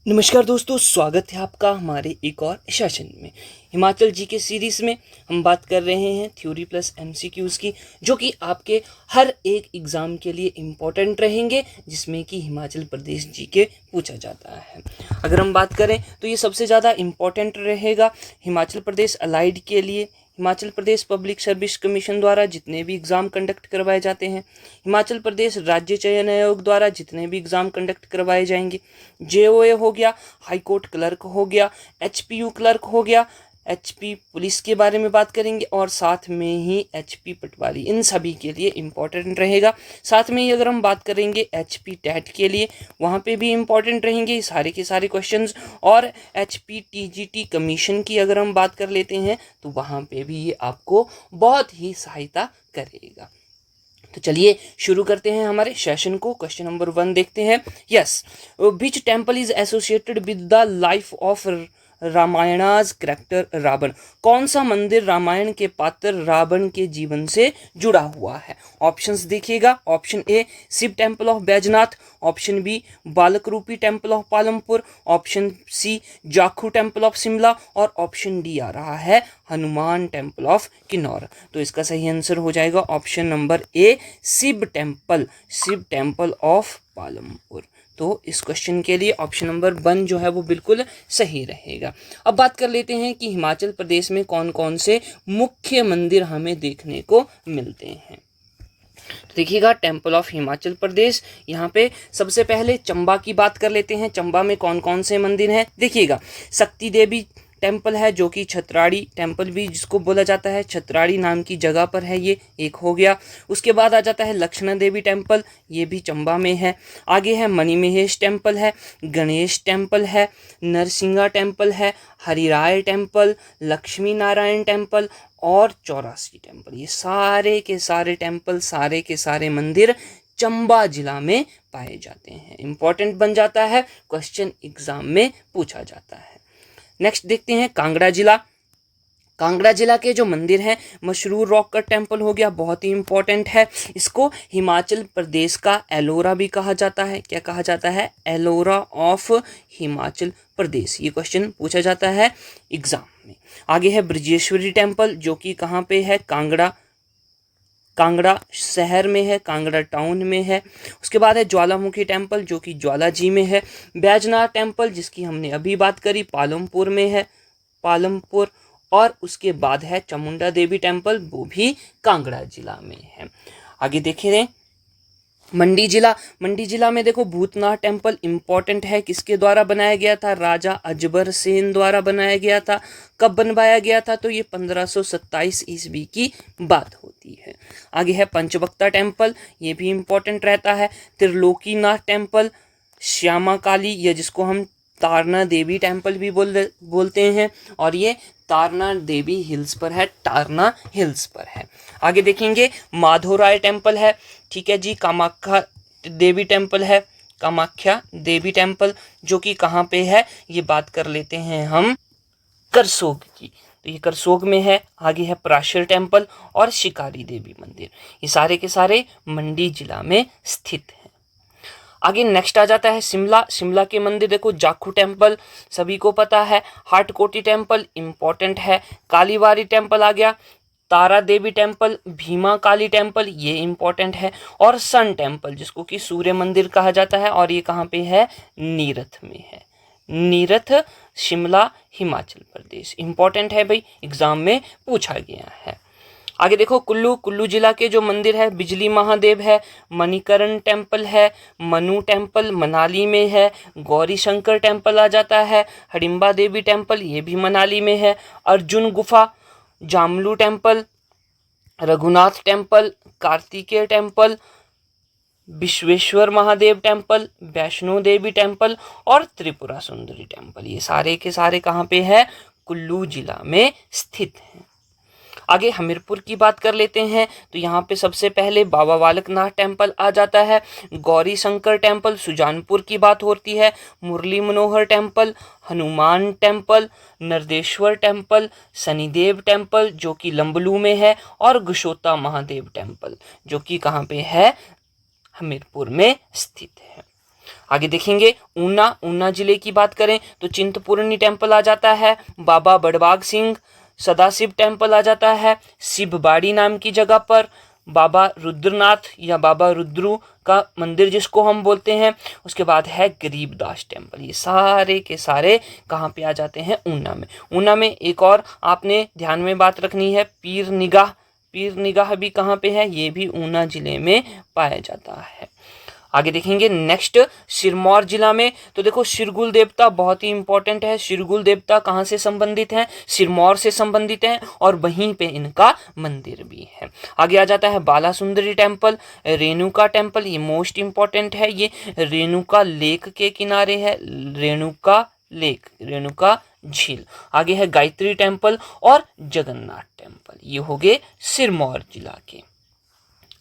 नमस्कार दोस्तों, स्वागत है आपका हमारे एक और सेशन में। हिमाचल जी के सीरीज़ में हम बात कर रहे हैं थ्योरी प्लस एमसीक्यूज़ की, जो कि आपके हर एक एग्ज़ाम के लिए इम्पोर्टेंट रहेंगे, जिसमें कि हिमाचल प्रदेश जी के पूछा जाता है। अगर हम बात करें तो ये सबसे ज़्यादा इम्पोर्टेंट रहेगा हिमाचल प्रदेश अलाइड के लिए। Himachal Pradesh public service commission द्वारा जितने भी एग्ज़ाम कंडक्ट करवाए जाते हैं, हिमाचल प्रदेश राज्य चयन आयोग द्वारा जितने भी एग्ज़ाम कंडक्ट करवाए जाएंगे, जेओए हो गया, हाई कोर्ट क्लर्क हो गया, एचपीयू क्लर्क हो गया, एचपी पुलिस के बारे में बात करेंगे, और साथ में ही एचपी पटवारी, इन सभी के लिए इम्पोर्टेंट रहेगा। साथ में ही अगर हम बात करेंगे एचपी टेट के लिए, वहाँ पे भी इम्पोर्टेंट रहेंगे सारे के सारे क्वेश्चंस। और एचपी टीजीटी कमीशन की अगर हम बात कर लेते हैं तो वहाँ पे भी ये आपको बहुत ही सहायता करेगा। तो चलिए शुरू करते हैं हमारे सेशन को। क्वेश्चन नंबर 1 देखते हैं। Yes, which temple is associated with the life of Ramayana's character Ravan? कौन सा मंदिर रामायण के पात्र रावण के जीवन से जुड़ा हुआ है? ऑप्शंस देखिएगा। Option A Shiv temple of Baijnath, option B Balak Rupi temple of Palampur, option C Jakhu temple of Shimla, और ऑप्शन डी आ रहा है हनुमान टेम्पल ऑफ किन्नौर। तो इसका सही आंसर हो जाएगा option number A Shiv temple of Palampur. तो इस क्वेश्चन के लिए ऑप्शन नंबर 1 जो है वो बिल्कुल सही रहेगा। अब बात कर लेते हैं कि हिमाचल प्रदेश में कौन कौन से मुख्य मंदिर हमें देखने को मिलते हैं। तो देखिएगा, टेम्पल ऑफ हिमाचल प्रदेश, यहाँ पे सबसे पहले चंबा की बात कर लेते हैं। चंबा में कौन कौन से मंदिर हैं? देखिएगा, शक्ति देवी टेम्पल है, जो कि छतराड़ी टेम्पल भी जिसको बोला जाता है, छतराड़ी नाम की जगह पर है, ये एक हो गया। उसके बाद आ जाता है लक्ष्मण देवी टेम्पल, ये भी चंबा में है। आगे है मणिमहेश टेम्पल है, गणेश टेम्पल है, नरसिंगा टेम्पल है, हरिराय टेम्पल, लक्ष्मी नारायण टेम्पल और चौरासी टेम्पल। ये सारे के सारे टेम्पल, सारे के सारे मंदिर चंबा जिला में पाए जाते हैं। इंपॉर्टेंट बन जाता है, क्वेश्चन एग्जाम में पूछा जाता है। नेक्स्ट देखते हैं कांगड़ा जिला। कांगड़ा जिला के जो मंदिर हैं, मशरूर रॉक कट टेम्पल हो गया, बहुत ही इंपॉर्टेंट है। इसको हिमाचल प्रदेश का एलोरा भी कहा जाता है। क्या कहा जाता है? एलोरा ऑफ हिमाचल प्रदेश। ये क्वेश्चन पूछा जाता है एग्जाम में। आगे है ब्रजेश्वरी टेम्पल, जो कि कहाँ पे है? कांगड़ा शहर में है, कांगड़ा टाउन में है। उसके बाद है ज्वालामुखी टेम्पल, जो कि ज्वाला जी में है। बैजनाथ टेम्पल, जिसकी हमने अभी बात करी, पालमपुर में है, पालमपुर। और उसके बाद है चामुंडा देवी टेम्पल, वो भी कांगड़ा जिला में है। आगे देखें मंडी जिला में देखो भूतनाथ टेम्पल इंपॉर्टेंट है। किसके द्वारा बनाया गया था? राजा अजबर सेन द्वारा बनाया गया था। कब बनवाया गया था? तो ये 1527 ईस्वी की बात होती है। आगे है पंचवक्ता टेम्पल, ये भी इंपॉर्टेंट रहता है। त्रिलोकीनाथ टेम्पल, श्यामा काली, या जिसको हम तारना देवी टेम्पल भी बोलते हैं, और ये तारना देवी हिल्स पर है, टारना हिल्स पर है। आगे देखेंगे माधोराय टेम्पल है, ठीक है जी। कामाख्या देवी टेम्पल है, कामाख्या देवी टेम्पल, जो कि कहाँ पे है? ये बात कर लेते हैं हम करसोग की, तो ये करसोग में है। आगे है पराशर टेम्पल और शिकारी देवी मंदिर, ये सारे के सारे मंडी जिला में स्थित है। आगे नेक्स्ट आ जाता है शिमला के मंदिर। देखो जाखू टेम्पल सभी को पता है, हाटकोटी टेम्पल इंपॉर्टेंट है, कालीवारी टेम्पल आ गया, तारा देवी टेम्पल, भीमा काली टेम्पल, ये इंपॉर्टेंट है, और सन टेम्पल, जिसको कि सूर्य मंदिर कहा जाता है, और ये कहाँ पे है? नीरथ में है। नीरथ, शिमला, हिमाचल प्रदेश। इंपॉर्टेंट है भाई, एग्जाम में पूछा गया है। आगे देखो कुल्लू जिला के जो मंदिर है, बिजली महादेव है, मणिकरण टेम्पल है, मनु टेम्पल मनाली में है, गौरी शंकर टेम्पल आ जाता है, हडिम्बा देवी टेम्पल, ये भी मनाली में है, Arjun Gufa, Jamlu temple, Raghunath temple, Kartikeya temple, Vishweshwar Mahadev temple, Vaishno Devi temple और त्रिपुरा सुंदरी टेम्पल, ये सारे के सारे कहाँ पे है? कुल्लू जिला में स्थित हैं। आगे हमीरपुर की बात कर लेते हैं, तो यहाँ पे सबसे पहले बाबा बालकनाथ टेम्पल आ जाता है, गौरी शंकर टेम्पल सुजानपुर की बात होती है, Murli Manohar temple, Hanuman temple, Nardeshwar temple, Shanidev temple जो कि लंबलू में है, और गुशोता महादेव टेम्पल जो कि कहाँ पे है? हमीरपुर में स्थित है। आगे देखेंगे ऊना जिले की बात करें तो चिंतपूर्णी टेम्पल आ जाता है, बाबा बड़बाग सिंह सदाशिव टेम्पल आ जाता है, शिवबाड़ी नाम की जगह पर बाबा रुद्रनाथ या बाबा रुद्रू का मंदिर जिसको हम बोलते हैं। उसके बाद है गरीबदास टेम्पल। ये सारे के सारे कहाँ पे आ जाते हैं? ऊना में। ऊना में एक और आपने ध्यान में बात रखनी है, पीर निगाह भी कहाँ पे है? ये भी ऊना जिले में पाया जाता है। आगे देखेंगे नेक्स्ट सिरमौर जिला में, तो देखो शिरगुल देवता बहुत ही इंपॉर्टेंट है। शिरगुल देवता कहाँ से संबंधित हैं? सिरमौर से संबंधित हैं और वहीं पे इनका मंदिर भी है। आगे आ जाता है बालासुंदरी टेम्पल, रेणुका टेम्पल, ये मोस्ट इंपॉर्टेंट है। ये रेणुका लेक के किनारे है, रेणुका झील। आगे है गायत्री टेम्पल और जगन्नाथ टेम्पल, ये हो गए सिरमौर जिला के।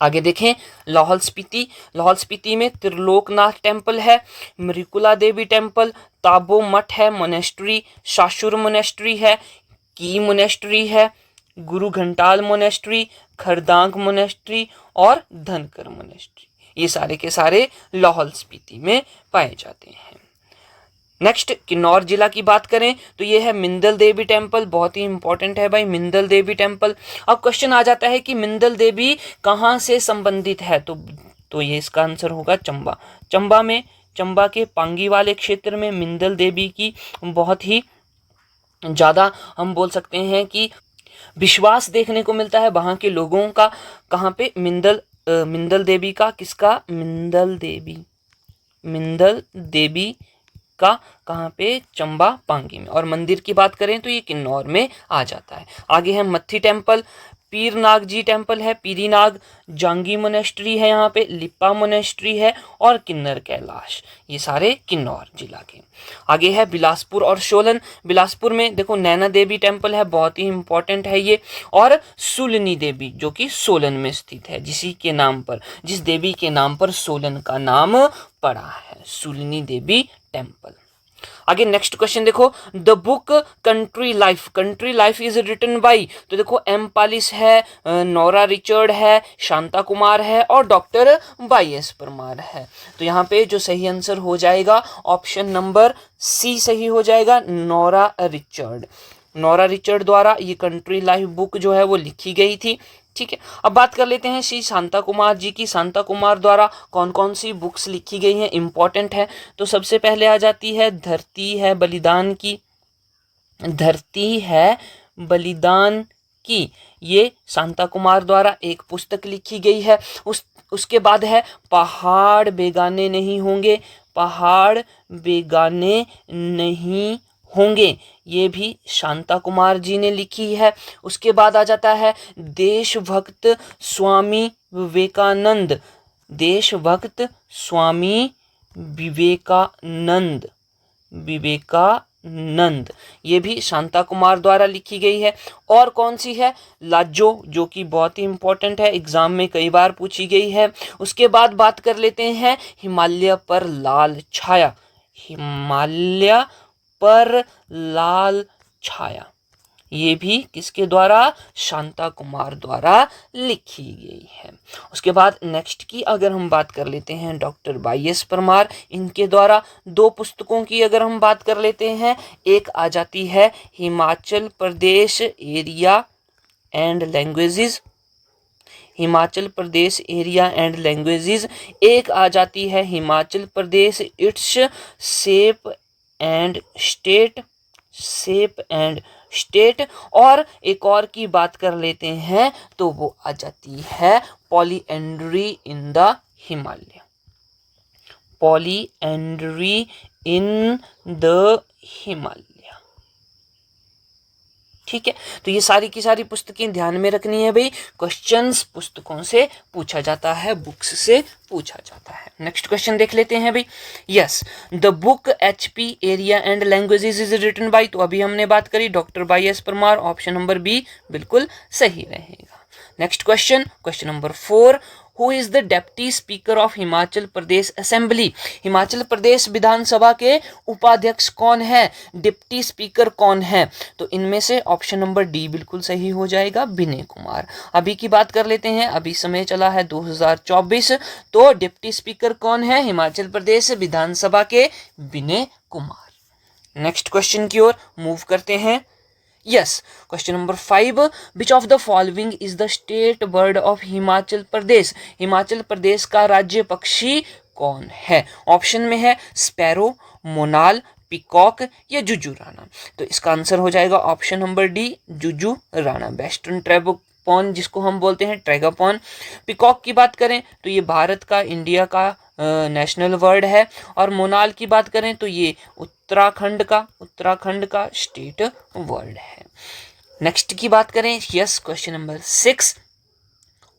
आगे देखें लाहौल स्पीति में त्रिलोकनाथ टेम्पल है, मृकुला देवी टेम्पल, ताबो मठ है, मोनेस्ट्री, शाशुर मोनेस्ट्री है, की मोनेस्ट्री है, गुरु घंटाल मोनेस्ट्री, खरदांग मोनेस्ट्री और धनकर मोनेस्ट्री। ये सारे के सारे लाहौल स्पीति में पाए जाते हैं। नेक्स्ट किन्नौर जिला की बात करें तो ये है मिंदल देवी टेम्पल, बहुत ही इंपॉर्टेंट है भाई मिंदल देवी टेम्पल। अब क्वेश्चन आ जाता है कि मिंदल देवी कहाँ से संबंधित है, तो ये इसका आंसर होगा चंबा के पांगी वाले क्षेत्र में मिंदल देवी की बहुत ही ज़्यादा हम बोल सकते हैं कि विश्वास देखने को मिलता है वहाँ के लोगों का। कहाँ पे? मिंदल देवी का, किसका? मिंदल देवी का कहाँ पे? चंबा पांगी में। और मंदिर की बात करें तो ये किन्नौर में आ जाता है। आगे है मत्थी टेम्पल, पीर नाग जी टेम्पल है, पीरी नाग, जांगी मोनेस्ट्री है, यहाँ पे लिप्पा मोनेस्ट्री है और किन्नर कैलाश, ये सारे किन्नौर जिला के। आगे है बिलासपुर और सोलन। बिलासपुर में देखो नैना देवी टेम्पल है, बहुत ही इंपॉर्टेंट है ये, और सुलनी देवी जो कि सोलन में स्थित है, जिस देवी के नाम पर सोलन का नाम पड़ा है, सुलनी देवी टेम्पल। आगे नेक्स्ट क्वेश्चन देखो, the book country life is written by, तो देखो एम पालिस है, नोरा रिचर्ड है, शांता कुमार है और डॉक्टर वाई एस परमार है। तो यहाँ पे जो सही आंसर हो जाएगा ऑप्शन नंबर सी सही हो जाएगा, नोरा रिचर्ड द्वारा ये कंट्री लाइफ बुक जो है वो लिखी गई थी। ठीक है, अब बात कर लेते हैं श्री शांता कुमार जी की। शांता कुमार द्वारा कौन कौन सी बुक्स लिखी गई हैं, इंपॉर्टेंट है। तो सबसे पहले आ जाती है धरती है बलिदान की, ये शांता कुमार द्वारा एक पुस्तक लिखी गई है। उसके बाद है पहाड़ बेगाने नहीं होंगे, ये भी शांता कुमार जी ने लिखी है। उसके बाद आ जाता है देशभक्त स्वामी विवेकानंद, ये भी शांता कुमार द्वारा लिखी गई है। और कौन सी है? लाजो, जो कि बहुत ही इंपॉर्टेंट है, एग्जाम में कई बार पूछी गई है। उसके बाद बात कर लेते हैं हिमालय पर लाल छाया, ये भी किसके द्वारा? शांता कुमार द्वारा लिखी गई है। उसके बाद नेक्स्ट की अगर हम बात कर लेते हैं डॉक्टर वाई एस परमार, इनके द्वारा दो पुस्तकों की अगर हम बात कर लेते हैं, एक आ जाती है Himachal Pradesh area and languages, एक आ जाती है Himachal Pradesh its shape and state, और एक और की बात कर लेते हैं तो वो आ जाती है पॉलीएंड्री इन द हिमालय। ठीक है, तो ये सारी की सारी पुस्तकें ध्यान में रखनी है भाई, क्वेश्चंस पुस्तकों से पूछा जाता है, बुक्स से पूछा जाता है। नेक्स्ट क्वेश्चन देख लेते हैं भाई। Yes, the book HP area and languages is written by, तो अभी हमने बात करी doctor Y S Parmar, option number B बिल्कुल सही रहेगा। Next question number 4, who is the deputy speaker of Himachal Pradesh assembly? Himachal Pradesh विधानसभा के उपाध्यक्ष कौन है, डिप्टी स्पीकर कौन है? तो इनमें से ऑप्शन नंबर डी बिल्कुल सही हो जाएगा, विनय कुमार। अभी की बात कर लेते हैं, अभी समय चला है 2024, तो डिप्टी स्पीकर कौन है हिमाचल प्रदेश विधानसभा के? विनय कुमार। नेक्स्ट क्वेश्चन की ओर मूव करते हैं। Yes, question number 5, which of the following is the state bird of Himachal Pradesh? Himachal Pradesh का राज्य पक्षी कौन है? ऑप्शन में है स्पैरो, मोनाल, पिकॉक या जुजू राणा। तो इसका आंसर हो जाएगा option number D, Jujurana. Western tragopan जिसको हम बोलते हैं, ट्रैगोपॉन। पिकॉक की बात करें तो ये भारत का, इंडिया का नेशनल बर्ड है। और मोनाल की बात करें तो ये उत्तराखंड का स्टेट बर्ड है। नेक्स्ट की बात करें, yes, question number 6,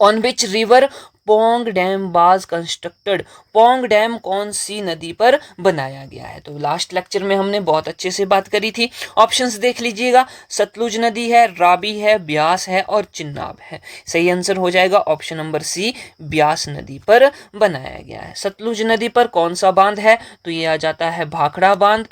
on which river Pong dam was constructed? Pong dam कौन सी नदी पर बनाया गया है? तो लास्ट लेक्चर में हमने बहुत अच्छे से बात करी थी। ऑप्शंस देख लीजिएगा, सतलुज नदी है, रावी है, ब्यास है और चिन्नाब है। सही आंसर हो जाएगा ऑप्शन नंबर सी, ब्यास नदी पर बनाया गया है। सतलुज नदी पर कौन सा बांध है? तो ये आ जाता है भाखड़ा बांध।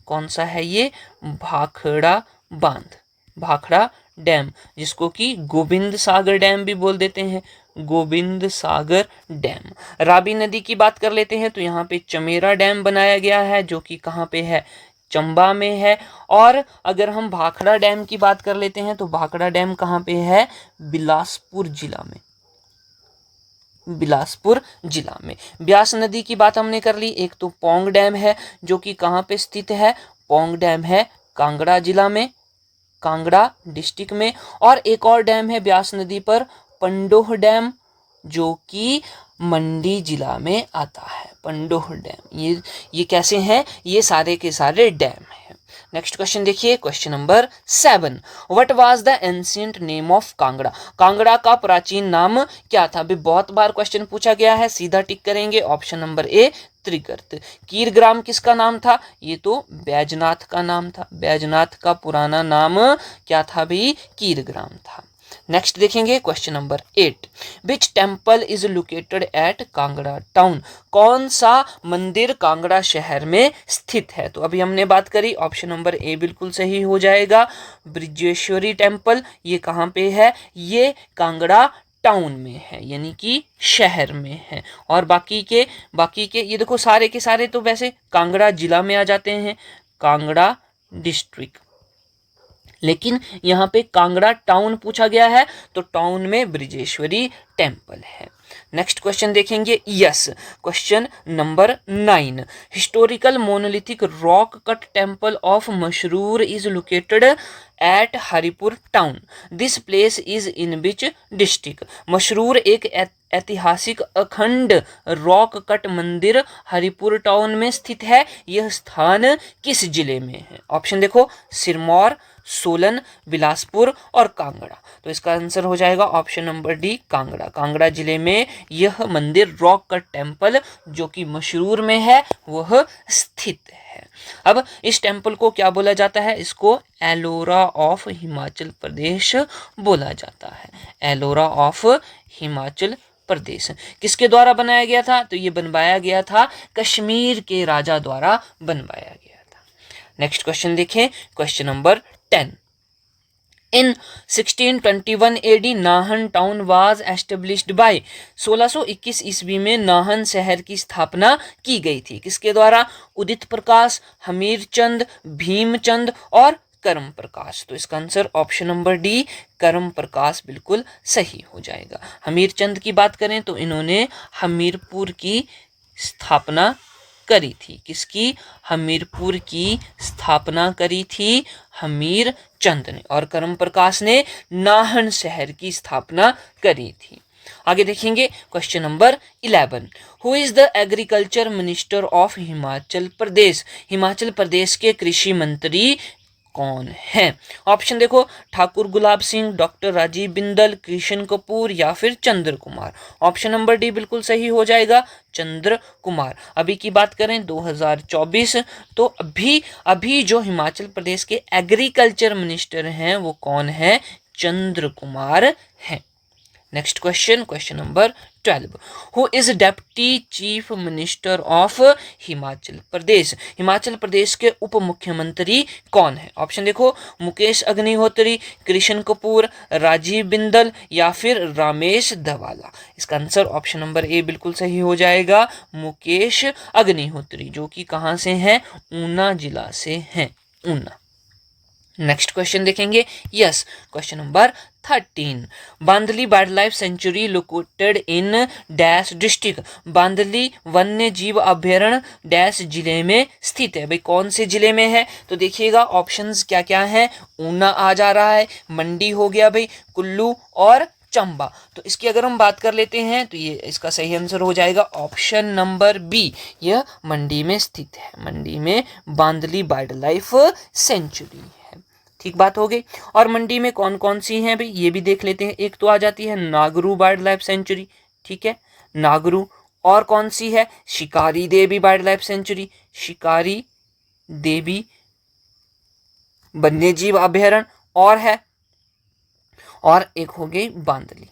कौन सा है ये? भाखड़ा बांध, भाखड़ा डैम, जिसको कि गोविंद सागर डैम भी बोल देते हैं, गोविंद सागर डैम। रावी नदी की बात कर लेते हैं तो यहाँ पे चमेरा डैम बनाया गया है, जो कि कहाँ पे है? चंबा में है। और अगर हम भाखड़ा डैम की बात कर लेते हैं तो भाखड़ा डैम कहाँ पे है? बिलासपुर जिला में, बिलासपुर जिला में। ब्यास नदी की बात हमने कर ली। एक तो पोंग डैम है जो कि कहाँ पे स्थित है? पोंग डैम है कांगड़ा जिला में, कांगड़ा डिस्ट्रिक्ट में। और एक और डैम है ब्यास नदी पर, पंडोह डैम, जो कि मंडी जिला में आता है, पंडोह डैम। ये कैसे हैं? ये सारे के सारे डैम हैं। नेक्स्ट क्वेश्चन देखिए, question number 7, what was the ancient name of Kangra? Kangra का प्राचीन नाम क्या था? अभी बहुत बार क्वेश्चन पूछा गया है, सीधा टिक करेंगे। ऑप्शन नंबर ए, त्रिगर्त। कीरग्राम किसका नाम था? ये तो बैजनाथ का नाम था। बैजनाथ का पुराना नाम क्या था भाई? कीरग्राम था। नेक्स्ट देखेंगे, question number 8, which temple is located eight Kangra town? कौन सा मंदिर कांगड़ा शहर में स्थित है? तो अभी हमने बात करी, ऑप्शन नंबर ए बिल्कुल सही हो जाएगा, ब्रिजेश्वरी टेम्पल। ये कहाँ पे है? ये कांगड़ा टाउन में है, यानी कि शहर में है। और बाकी के ये देखो, सारे के सारे तो वैसे कांगड़ा जिला में आ जाते हैं, कांगड़ा डिस्ट्रिक्ट, लेकिन यहाँ पे कांगड़ा टाउन पूछा गया है तो टाउन में ब्रिजेश्वरी टेम्पल है। नेक्स्ट क्वेश्चन देखेंगे, yes, question number 9, historical monolithic rock cut temple of Masroor is located at Haripur town, this place is in which district? Masroor एक ऐतिहासिक अखंड रॉक कट मंदिर हरिपुर टाउन में स्थित है। यह स्थान किस जिले में है? ऑप्शन देखो, सिरमौर, सोलन, बिलासपुर और कांगड़ा। तो इसका आंसर हो जाएगा option number D, Kangra. Kangra जिले में यह मंदिर रॉक कट टेम्पल, जो कि मशरूर में है, वह स्थित है। अब इस टेम्पल को क्या बोला जाता है? इसको एलोरा ऑफ हिमाचल प्रदेश बोला जाता है, एलोरा ऑफ हिमाचल प्रदेश। किसके द्वारा बनाया गया था? तो ये बनवाया गया था कश्मीर के राजा द्वारा बनवाया गया था। नेक्स्ट क्वेश्चन देखें, question number 10, in 1621 AD Nahan town was established by? 1621 ईस्वी में नाहन शहर की स्थापना की गई थी। किसके द्वारा? उदित प्रकाश, हमीरचंद, भीमचंद और करम प्रकाश। तो इसका आंसर ऑप्शन नंबर डी, करम प्रकाश बिल्कुल सही हो जाएगा। हमीरचंद की बात करें तो इन्होंने हमीरपुर की स्थापना करी थी। किसकी? हमीरपुर की स्थापना करी थी हमीर चंद ने। और करम प्रकाश ने नाहन शहर की स्थापना करी थी। आगे देखेंगे, question number 11, who is the agriculture minister of Himachal Pradesh? Himachal Pradesh के कृषि मंत्री कौन है? ऑप्शन देखो, ठाकुर गुलाब सिंह, डॉक्टर राजीव बिंदल, कृष्ण कपूर या फिर Chandra Kumar. Option number D बिल्कुल सही हो जाएगा, चंद्र कुमार। अभी की बात करें 2024, तो अभी जो हिमाचल प्रदेश के एग्रीकल्चर मिनिस्टर हैं वो कौन है? चंद्र कुमार हैं। Next question, question number 12, who is deputy chief minister of Himachal Pradesh? Himachal Pradesh के उप मुख्यमंत्री कौन है? ऑप्शन देखो, मुकेश अग्निहोत्री, कृष्ण कपूर, राजीव बिंदल या फिर रमेश धवाला। इसका आंसर ऑप्शन नंबर ए बिल्कुल सही हो जाएगा, मुकेश अग्निहोत्री, जो कि कहाँ से हैं? ऊना जिला से हैं, ऊना। नेक्स्ट क्वेश्चन देखेंगे, yes, question number 13, Bandli wildlife sanctuary located in dash district? Bandli वन्य जीव अभ्यारण्य डैश जिले में स्थित है? भाई कौन से जिले में है? तो देखिएगा ऑप्शंस क्या क्या हैं। ऊना आ जा रहा है, मंडी हो गया भाई, कुल्लू और चंबा। तो इसकी अगर हम बात कर लेते हैं तो ये इसका सही आंसर हो जाएगा ऑप्शन नंबर बी, यह मंडी में स्थित है। मंडी में बांदली वाइल्ड लाइफ सेंचुरी है। ठीक बात हो गई। और मंडी में कौन कौन सी हैं भाई, ये भी देख लेते हैं। एक तो आ जाती है नागरू वाइल्ड लाइफ सेंचुरी, ठीक है, नागरू। और कौन सी है? शिकारी देवी वाइल्ड लाइफ सेंचुरी, शिकारी देवी वन्यजीव अभ्यारण्य, और है, और एक हो गई बांदली,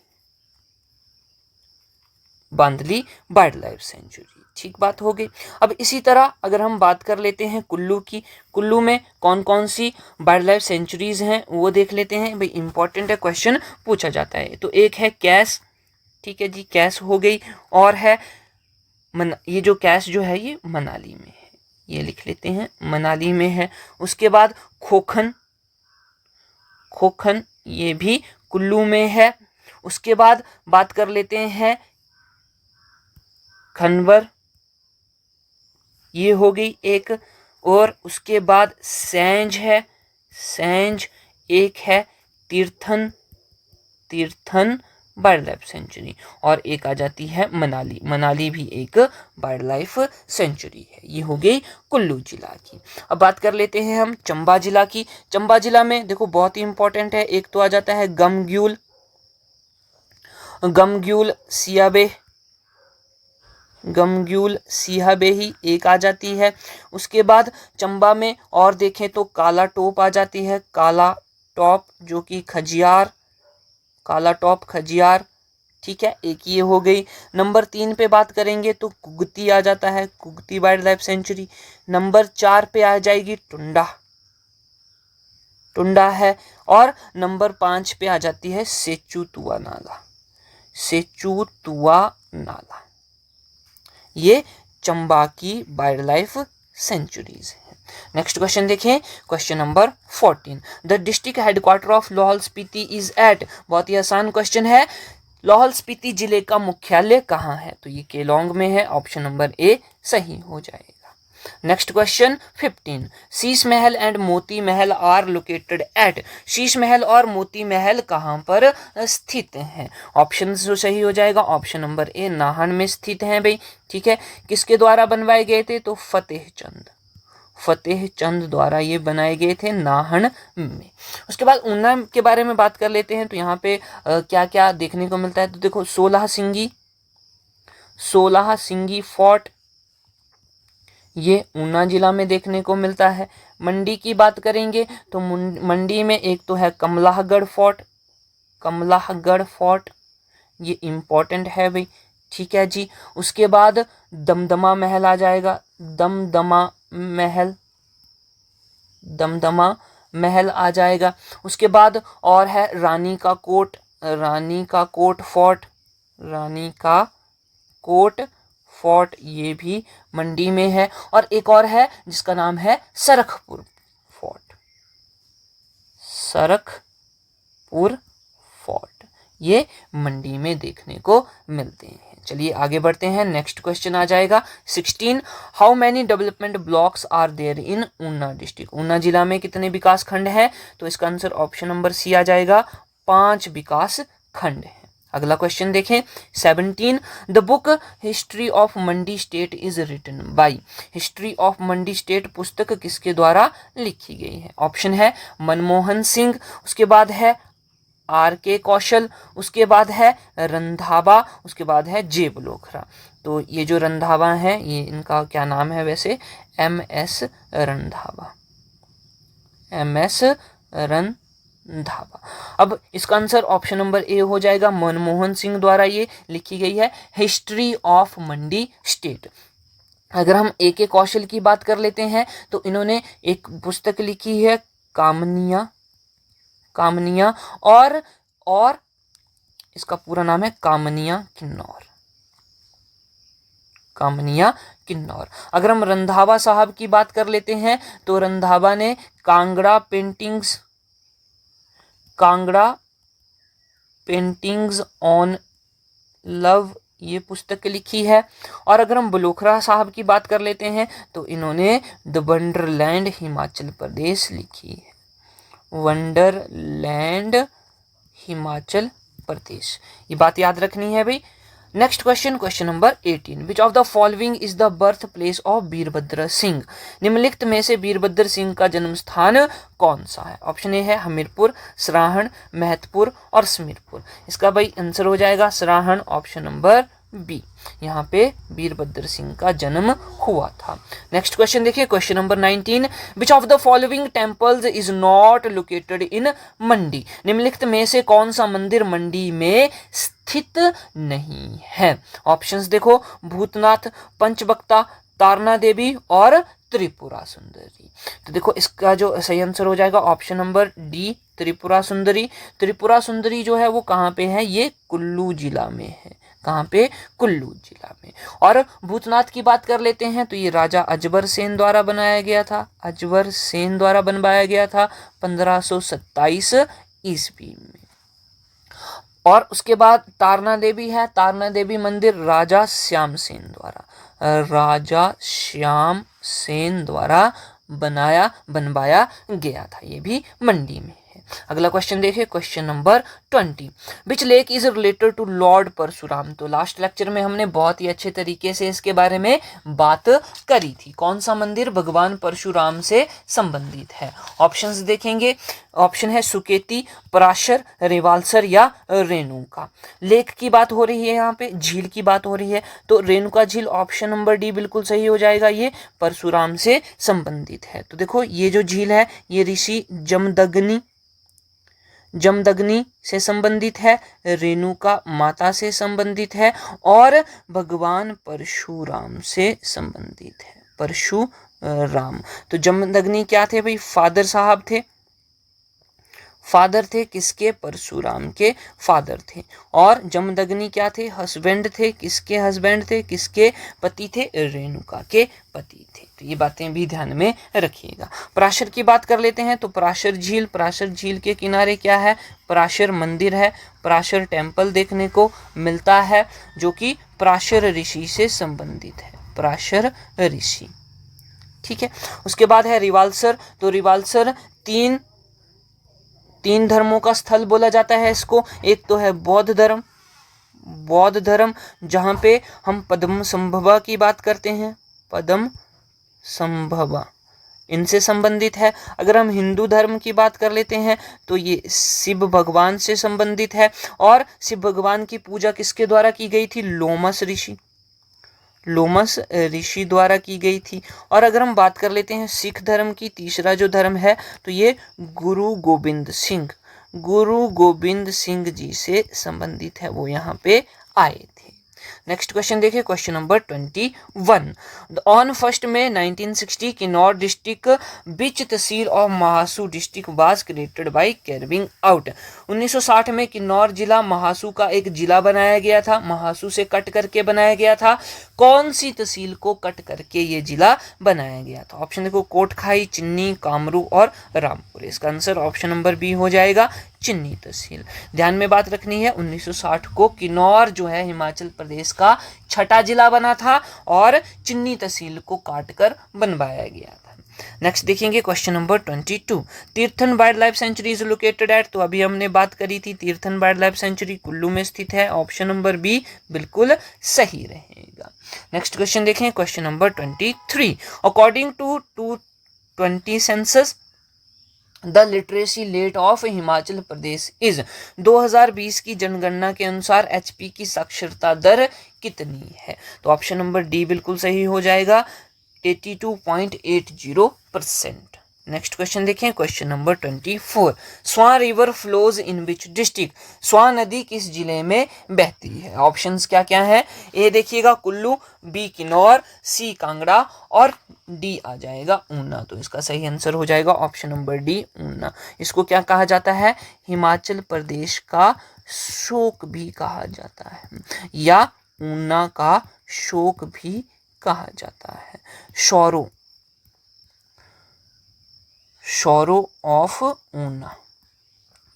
बांदली वाइल्ड लाइफ सेंचुरी। ठीक बात हो गई। अब इसी तरह अगर हम बात कर लेते हैं कुल्लू की, कुल्लू में कौन कौन सी वाइल्ड लाइफ सेंचुरीज हैं वो देख लेते हैं भाई, इंपॉर्टेंट है, क्वेश्चन पूछा जाता है। तो एक है कैस, ठीक है जी, कैस हो गई, और है ये जो कैस जो है ये मनाली में है, ये लिख लेते हैं, मनाली में है। उसके बाद खोखन, खोखन ये भी कुल्लू में है। उसके बाद बात कर लेते हैं खनवर, ये हो गई एक। और उसके बाद सैंज है, सैंज एक है। Tirthan, Tirthan wildlife century, और एक आ जाती है मनाली, मनाली भी एक वाइल्ड लाइफ सेंचुरी है। ये हो गई कुल्लू जिला की। अब बात कर लेते हैं हम चंबा जिला की। चंबा जिला में देखो बहुत ही इंपॉर्टेंट है, एक तो आ जाता है गमग्यूल, गमग्यूल सियाबे, गमग्यूल सियाबेही एक आ जाती है। उसके बाद चंबा में और देखें तो काला टोप आ जाती है, काला टॉप जो कि खजियार, काला टॉप खजियार, ठीक है, एक ये हो गई। नंबर 3 पे बात करेंगे तो कुगती आ जाता है, Kugti wild life sanctuary. Number 4 पे आ जाएगी टुंडा, टुंडा है। और नंबर 5 पे आ जाती है सेचुतुआ नाला, सेचुतुआ नाला। ये चंबा की वाइल्ड लाइफ सेंचुरीज है। नेक्स्ट क्वेश्चन देखें, question number 14, the district headquarter of Lahaul Spiti is at? बहुत ही आसान क्वेश्चन है, लाहौल स्पीति जिले का मुख्यालय कहाँ है? तो ये केलोंग में है, ऑप्शन नंबर ए सही हो जाएगा। Next question 15, Sheesh Mahal and Moti Mahal are located at? Sheesh Mahal और मोती महल कहाँ पर स्थित हैं? ऑप्शन जो सही हो जाएगा ऑप्शन नंबर ए नाहन में स्थित हैं भाई, ठीक है। किसके द्वारा बनवाए गए थे? तो फतेह चंद, फतेह चंद द्वारा ये बनाए गए थे नाहन में। उसके बाद ऊना के बारे में बात कर लेते हैं। तो यहाँ पे क्या क्या देखने को मिलता है? तो देखो 16 सिंगी, 16 सिंगी फोर्ट ये ऊना जिला में देखने को मिलता है। मंडी की बात करेंगे तो मंडी में एक तो है कमलाहगढ़ फोर्ट, कमलाहगढ़ फोर्ट ये इम्पोर्टेंट है भाई, ठीक है जी। उसके बाद दमदमा महल आ जाएगा, दमदमा महल, दमदमा महल आ जाएगा। उसके बाद और है रानी का कोट, रानी का कोट फोर्ट, रानी का कोट फोर्ट ये भी मंडी में है। और एक और है जिसका नाम है सरखपुर फोर्ट, सरखपुर फोर्ट ये मंडी में देखने को मिलते हैं। चलिए आगे बढ़ते हैं। नेक्स्ट क्वेश्चन आ जाएगा 16, how many development blocks are there in Una district? Una जिला में कितने विकास खंड हैं? तो इसका आंसर ऑप्शन नंबर सी आ जाएगा, 5 विकास खंड है। अगला क्वेश्चन देखें 17, the book history of Mandi state is written by? History of Mandi state पुस्तक किसके द्वारा लिखी गई है? ऑप्शन है मनमोहन सिंह, उसके बाद है आर.के. कौशल, उसके बाद है रंधावा, उसके बाद है जेब लोखरा। तो ये जो रंधावा हैं ये इनका क्या नाम है वैसे? एम.एस. रंधावा, एम.एस. रंधावा। रंधावा। अब इसका आंसर ऑप्शन नंबर ए हो जाएगा, मनमोहन सिंह द्वारा ये लिखी गई है हिस्ट्री ऑफ मंडी स्टेट। अगर हम ए के कौशल की बात कर लेते हैं तो इन्होंने एक पुस्तक लिखी है कामनिया और इसका पूरा नाम है कामनिया किन्नौर। अगर हम रंधावा साहब की बात कर लेते हैं तो रंधावा ने कांगड़ा पेंटिंग्स ऑन लव ये पुस्तक लिखी है। और अगर हम बलोखरा साहब की बात कर लेते हैं तो इन्होंने द वंडरलैंड हिमाचल प्रदेश लिखी है, वंडरलैंड हिमाचल प्रदेश। ये बात याद रखनी है भाई। Next question number 18, which of the following is the birth place of Virbhadra Singh. निम्नलिखित में से वीरभद्र सिंह का जन्म स्थान कौन सा है? ऑप्शन ए है हमीरपुर, सराहन, महतपुर और समीरपुर। इसका भाई आंसर हो जाएगा सराहन, ऑप्शन नंबर बी। यहाँ पे वीरभद्र सिंह का जन्म हुआ था। नेक्स्ट क्वेश्चन देखिए, question number 19, which of the following temples is not located in Mandi. निम्नलिखित में से कौन सा मंदिर मंडी में स्थित नहीं है? ऑप्शंस देखो, भूतनाथ, पंचबक्ता, तारना देवी और त्रिपुरा सुंदरी। तो देखो इसका जो सही आंसर हो जाएगा option number D, Tripura Sundari. Tripura Sundari जो है वो कहाँ पे है? ये कुल्लू जिला में है। कहाँ पे? कुल्लू जिला में। और भूतनाथ की बात कर लेते हैं तो ये राजा अजबर सेन द्वारा बनाया गया था, अजबर सेन द्वारा बनवाया गया था 1527 ईस्वी में। और उसके बाद तारना देवी है, तारना देवी मंदिर राजा श्याम सेन द्वारा बनवाया गया था, ये भी मंडी में है। अगला क्वेश्चन देखिए, question number 20, which lake is related to lord Parshuram. तो लास्ट लेक्चर में हमने बहुत ही अच्छे तरीके से इसके बारे में बात करी थी। कौन सा मंदिर भगवान परशुराम से संबंधित है? ऑप्शंस देखेंगे, ऑप्शन है सुकेती, पराशर, रेवालसर या रेणुका। लेक की बात हो रही है, यहाँ पे झील की बात हो रही है, तो रेणुका झील ऑप्शन नंबर डी बिल्कुल सही हो जाएगा, ये परशुराम से संबंधित है। तो देखो ये जो झील है ये ऋषि जमदग्नि से संबंधित है, रेणुका माता से संबंधित है और भगवान परशुराम से संबंधित है, परशुराम। तो जमदग्नि क्या थे भाई? फादर थे किसके? परशुराम के फादर थे। और जमदग्नि क्या थे? हस्बैंड थे। किसके हस्बैंड थे? किसके पति थे? रेणुका के पति थे। तो ये बातें भी ध्यान में रखिएगा। पराशर की बात कर लेते हैं तो पराशर झील के किनारे क्या है? पराशर मंदिर है, पराशर टेम्पल देखने को मिलता है जो कि पराशर ऋषि से संबंधित है, पराशर ऋषि। ठीक है। उसके बाद है रिवालसर। तो रिवालसर तीन धर्मों का स्थल बोला जाता है इसको। एक तो है बौद्ध धर्म जहाँ पे हम पद्मसंभवा की बात करते हैं, पद्मसंभवा इनसे संबंधित है। अगर हम हिंदू धर्म की बात कर लेते हैं तो ये शिव भगवान से संबंधित है। और शिव भगवान की पूजा किसके द्वारा की गई थी? लोमस ऋषि द्वारा की गई थी। और अगर हम बात कर लेते हैं सिख धर्म की, तीसरा जो धर्म है तो ये गुरु गोबिंद सिंह जी से संबंधित है, वो यहाँ पे आए थे। नेक्स्ट क्वेश्चन देखिए, question number 21, on 1 May 1960 Kinnaur district बीच tehsil of Mahasu district was created by carving out. 1960 में किन्नौर जिला महासू का एक जिला बनाया गया था, महासू से कट करके बनाया गया था। कौन सी तहसील को कट करके ये जिला बनाया गया था? ऑप्शन देखो, कोटखाई, चिन्नी, कामरू और रामपुर। इसका आंसर ऑप्शन नंबर बी हो जाएगा, चिन्नी तहसील। ध्यान में बात रखनी है, 1960 को किन्नौर जो है हिमाचल प्रदेश का छठा जिला बना था और चिन्नी तहसील को काटकर बनवाया गया था। नेक्स्ट देखेंगे question number 22, Tirthan wildlife sanctuary is located at. तो अभी हमने बात करी थी Tirthan wildlife sanctuary Kullu में स्थित है, ऑप्शन नंबर बी बिल्कुल सही रहेगा। नेक्स्ट क्वेश्चन देखें, question number 23, according to 2020 census the literacy rate of Himachal Pradesh is. 2020 की जनगणना के अनुसार एचपी की साक्षरता दर कितनी है? तो ऑप्शन नंबर डी बिल्कुल सही हो जाएगा, 82.80%। नेक्स्ट क्वेश्चन देखें, question number 24। Swan river flows in which district? Swan नदी किस जिले में बहती है? ऑप्शंस क्या क्या है? ए देखिएगा कुल्लू, बी किन्नौर, सी कांगड़ा और डी आ जाएगा ऊना। तो इसका सही आंसर हो जाएगा ऑप्शन नंबर डी ऊना। इसको क्या कहा जाता है? हिमाचल प्रदेश का शोक भी कहा जाता है, या ऊना का शोक भी कहा जाता है। शोरो ऑफ ऊना,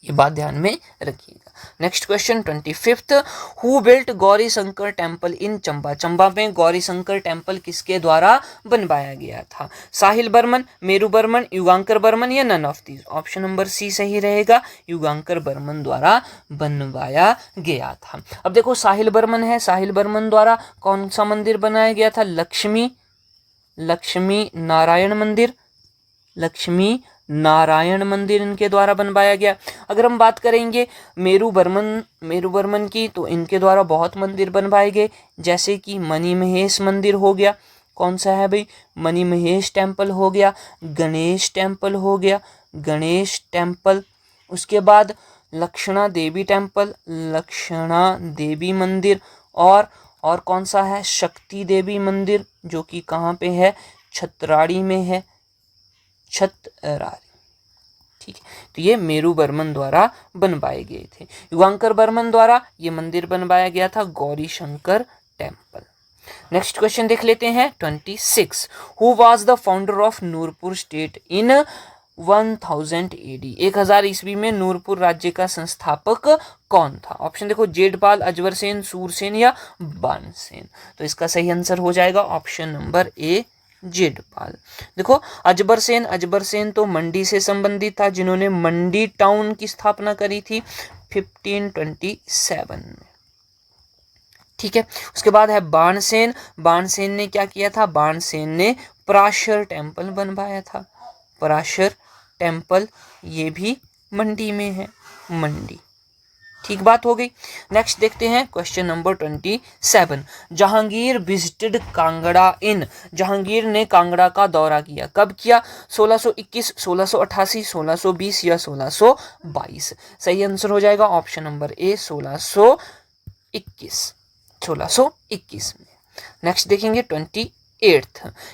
ये बात ध्यान में रखिएगा। Next question 25th। Who built Gauri Shankar temple in Chamba? Chamba में गौरी शंकर टेम्पल किसके द्वारा बनवाया गया था? साहिल बर्मन, मेरू बर्मन, युगांकर बर्मन या none of these? Option number C सही रहेगा, युगांकर बर्मन द्वारा बनवाया गया था। अब देखो साहिल बर्मन है, साहिल बर्मन द्वारा कौन सा मंदिर बनाया गया था? लक्ष्मी नारायण मंदिर इनके द्वारा बनवाया गया। अगर हम बात करेंगे मेरू बर्मन की, तो इनके द्वारा बहुत मंदिर बनवाए गए, जैसे कि मणि महेश मंदिर हो गया। कौन सा है भाई? मणि महेश टेम्पल हो गया, गणेश टेम्पल। उसके बाद लक्षणा देवी मंदिर, और कौन सा है? शक्ति देवी मंदिर, जो कि कहाँ पे है? छतराड़ी में है, ठीक है। तो ये मेरू बर्मन द्वारा बनवाए गए थे। युगांकर बर्मन द्वारा ये मंदिर बनवाया गया था Gauri Shankar temple. Next question देख लेते हैं 26। Who was the founder of Nurpur state in 1000 AD? 1000 ईस्वी में नूरपुर राज्य का संस्थापक कौन था? ऑप्शन देखो, जेठपाल, अजबरसेन, सूरसेन या बाणसेन। तो इसका सही आंसर हो जाएगा ऑप्शन नंबर ए, जेठपाल। देखो अजबरसेन तो मंडी से संबंधित था, जिन्होंने मंडी टाउन की स्थापना करी थी 1527 में, ठीक है। उसके बाद है बाणसेन ने क्या किया था? बाणसेन ने पराशर टेम्पल बनवाया था। पराशर टेम्पल ये भी मंडी में है, मंडी, ठीक बात हो गई। नेक्स्ट देखते हैं question number 27। Jahangir visited Kangra in? Jahangir ने कांगड़ा का दौरा किया, कब किया? 1621, 1688, 1620 या 1622? सही आंसर हो जाएगा ऑप्शन नंबर ए, 1621 में। नेक्स्ट देखेंगे 28th।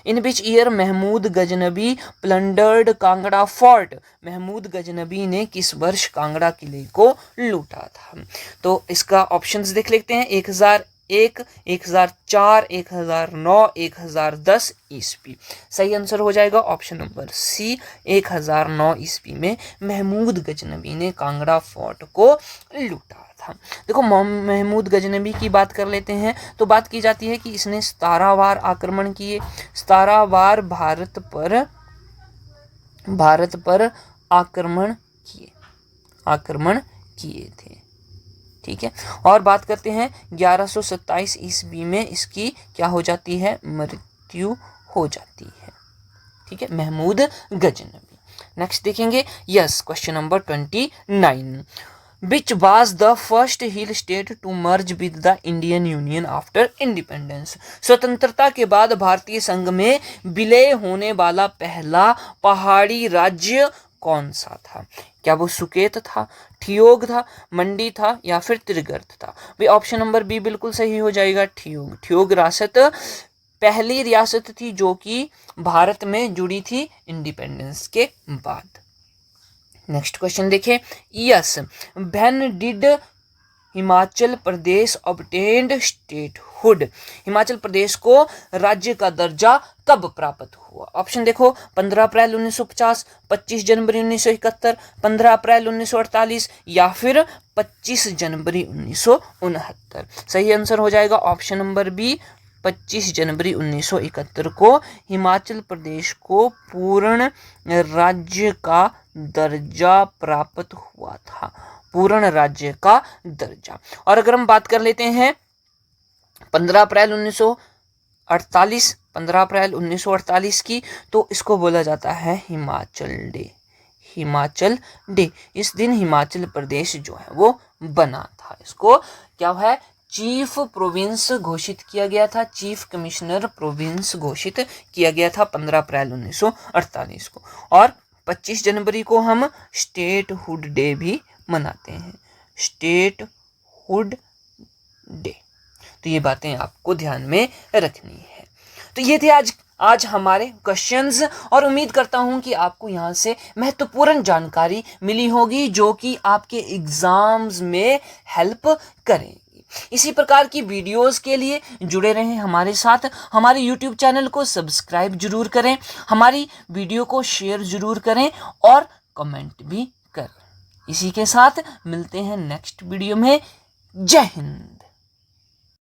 In which year Mahmud Ghaznavi plundered Kangra fort? Mahmud Ghaznavi ने किस वर्ष कांगड़ा किले को लूटा था? तो इसका ऑप्शंस देख लेते हैं। 1001, 1004, 1009, 1010 ईस्वी। सही आंसर हो जाएगा ऑप्शन नंबर सी, 1009 ईस्वी में महमूद गजनबी ने कांगड़ा फोर्ट को लूटा था। देखो महमूद गजनबी की बात कर लेते हैं, तो बात की जाती है कि इसने 17 बार आक्रमण किए, 17 बार भारत पर आक्रमण किए थे, ठीक है। और बात करते हैं 1127 ईस्वी में इसकी क्या हो जाती है? मृत्यु हो जाती है, ठीक है, महमूद गजनबी। नेक्स्ट देखेंगे question number 29। Which was the first hill state to merge with the Indian Union after independence? स्वतंत्रता के बाद भारतीय संघ में विलय होने वाला पहला पहाड़ी राज्य कौन सा था? क्या वो सुकेत था, ठियोग था, मंडी था या फिर त्रिगर्त था? भाई ऑप्शन नंबर बी बिल्कुल सही हो जाएगा, ठियोग रियासत पहली रियासत थी जो कि भारत में जुड़ी थी इंडिपेंडेंस के बाद। नेक्स्ट क्वेश्चन देखें। When did Himachal Pradesh obtained statehood? Himachal Pradesh को राज्य का दर्जा कब प्राप्त हुआ? ऑप्शन देखो, 15 अप्रैल 1950, 25 जनवरी 1971, 15 अप्रैल 1948 या फिर 25 जनवरी 1969? सही आंसर हो जाएगा ऑप्शन नंबर बी, 25 जनवरी 1971 को हिमाचल प्रदेश को पूर्ण राज्य का दर्जा प्राप्त हुआ था, पूर्ण राज्य का दर्जा। और अगर हम बात कर लेते हैं 15 अप्रैल 1948 की, तो इसको बोला जाता है हिमाचल डे। इस दिन हिमाचल प्रदेश जो है वो बना था। इसको क्या है? चीफ प्रोविंस घोषित किया गया था, चीफ कमिश्नर प्रोविंस घोषित किया गया था 15 अप्रैल 1948 को। और 25 जनवरी को हम स्टेटहुड डे भी मनाते हैं, स्टेटहुड डे। तो ये बातें आपको ध्यान में रखनी है। तो ये थे आज हमारे क्वेश्चंस, और उम्मीद करता हूं कि आपको यहाँ से महत्वपूर्ण जानकारी मिली होगी जो कि आपके एग्जाम्स में हेल्प करेंगी। इसी प्रकार की वीडियोस के लिए जुड़े रहें हमारे साथ। हमारे यूट्यूब चैनल को सब्सक्राइब जरूर करें, हमारी वीडियो को शेयर जरूर करें और कमेंट भी करें। इसी के साथ मिलते हैं नेक्स्ट वीडियो में। जय हिंद।